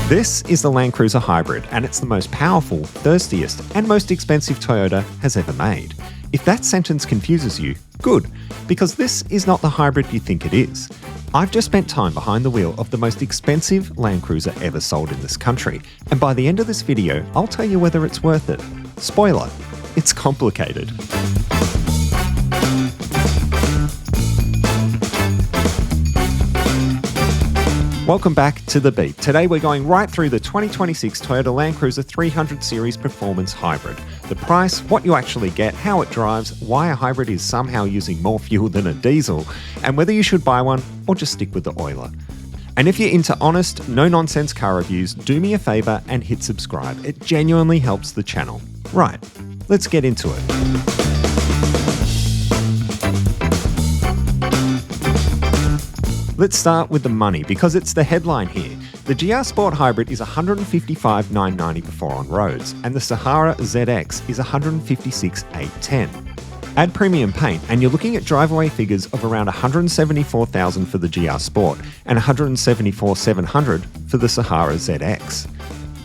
This is the LandCruiser Hybrid, and it's the most powerful, thirstiest, and most expensive Toyota has ever made. If that sentence confuses you, good, because this is not the hybrid you think it is. I've just spent time behind the wheel of the most expensive LandCruiser ever sold in this country, and by the end of this video, I'll tell you whether it's worth it. Spoiler, it's complicated. Welcome back to The Beat. Today we're going right through the 2026 Toyota LandCruiser 300 Series Performance Hybrid. The price, what you actually get, how it drives, why a hybrid is somehow using more fuel than a diesel, and whether you should buy one or just stick with the oiler. And if you're into honest, no-nonsense car reviews, do me a favour and hit subscribe. It genuinely helps the channel. Right, let's get into it. Let's start with the money, because it's the headline here. The GR Sport Hybrid is $155,990 before on roads, and the Sahara ZX is $156,810. Add premium paint, and you're looking at drive-away figures of around $174,000 for the GR Sport and $174,700 for the Sahara ZX.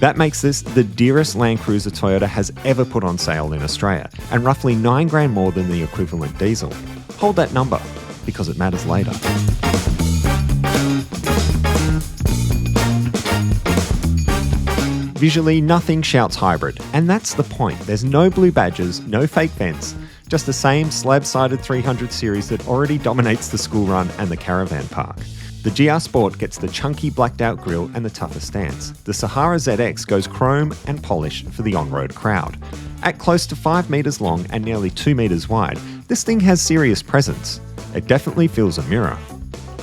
That makes this the dearest LandCruiser Toyota has ever put on sale in Australia, and roughly $9,000 more than the equivalent diesel. Hold that number, because it matters later. Visually, nothing shouts hybrid, and that's the point. There's no blue badges, no fake vents, just the same slab-sided 300 series that already dominates the school run and the caravan park. The GR Sport gets the chunky blacked-out grille and the tougher stance. The Sahara ZX goes chrome and polish for the on-road crowd. At close to 5 metres long and nearly 2 metres wide, this thing has serious presence. It definitely feels a mirror.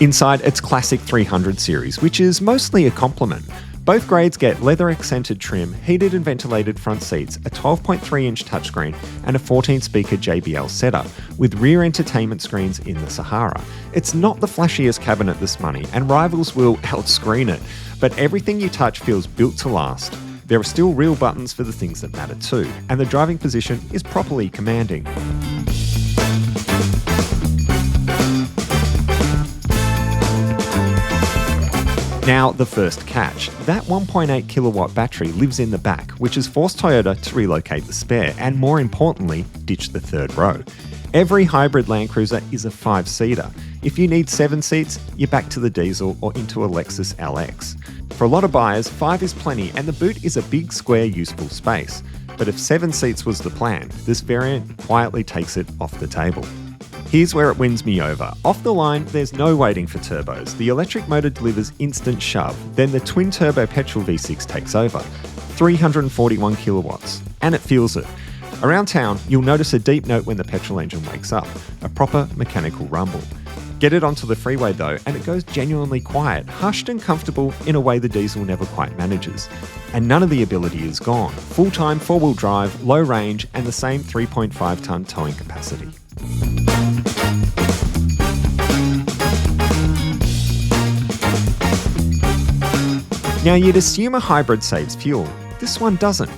Inside, it's classic 300 series, which is mostly a compliment. Both grades get leather-accented trim, heated and ventilated front seats, a 12.3-inch touchscreen, and a 14-speaker JBL setup, with rear entertainment screens in the Sahara. It's not the flashiest cabin at this money, and rivals will outscreen it, but everything you touch feels built to last. There are still real buttons for the things that matter too, and the driving position is properly commanding. Now, the first catch. That 1.8 kilowatt battery lives in the back, which has forced Toyota to relocate the spare and, more importantly, ditch the third row. Every hybrid LandCruiser is a 5-seater. If you need 7 seats, you're back to the diesel or into a Lexus LX. For a lot of buyers, 5 is plenty, and the boot is a big, square, useful space. But if 7 seats was the plan, this variant quietly takes it off the table. Here's where it wins me over. Off the line, there's no waiting for turbos. The electric motor delivers instant shove. Then the twin-turbo petrol V6 takes over. 341 kilowatts. And it feels it. Around town, you'll notice a deep note when the petrol engine wakes up. A proper mechanical rumble. Get it onto the freeway though, and it goes genuinely quiet, hushed and comfortable in a way the diesel never quite manages. And none of the ability is gone. Full-time 4-wheel drive, low range, and the same 3.5-ton towing capacity. Now, you'd assume a hybrid saves fuel. This one doesn't.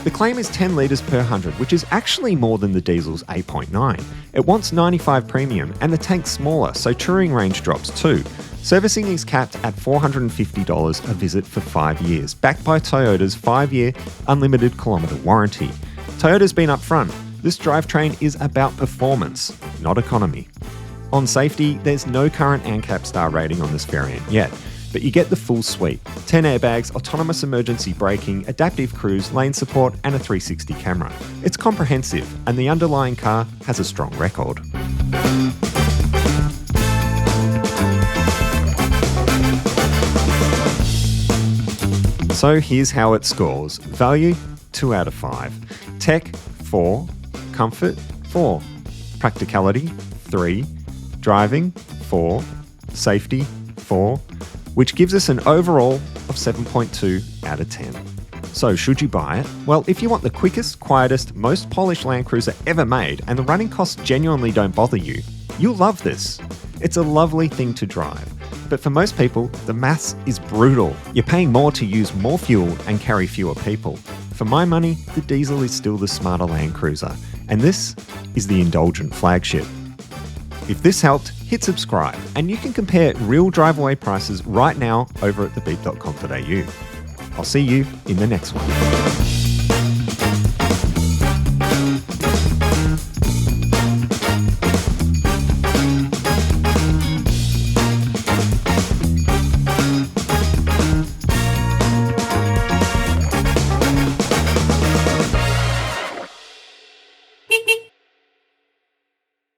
The claim is 10 litres per 100, which is actually more than the diesel's 8.9. It wants 95 premium, and the tank's smaller, so touring range drops too. Servicing is capped at $450 a visit for 5 years, backed by Toyota's 5-year unlimited kilometre warranty. Toyota's been upfront. This drivetrain is about performance, not economy. On safety, there's no current ANCAP star rating on this variant yet, but you get the full suite. 10 airbags, autonomous emergency braking, adaptive cruise, lane support, and a 360 camera. It's comprehensive, and the underlying car has a strong record. So here's how it scores. Value, 2 out of 5. Tech, 4. Comfort, 4. Practicality, 3. Driving, 4. Safety, 4. Which gives us an overall of 7.2 out of 10. So should you buy it? Well, if you want the quickest, quietest, most polished LandCruiser ever made, and the running costs genuinely don't bother you, you'll love this. It's a lovely thing to drive. But for most people, the maths is brutal. You're paying more to use more fuel and carry fewer people. For my money, the diesel is still the smarter LandCruiser, and this is the indulgent flagship. If this helped, hit subscribe, and you can compare real drive-away prices right now over at thebeat.com.au. I'll see you in the next one.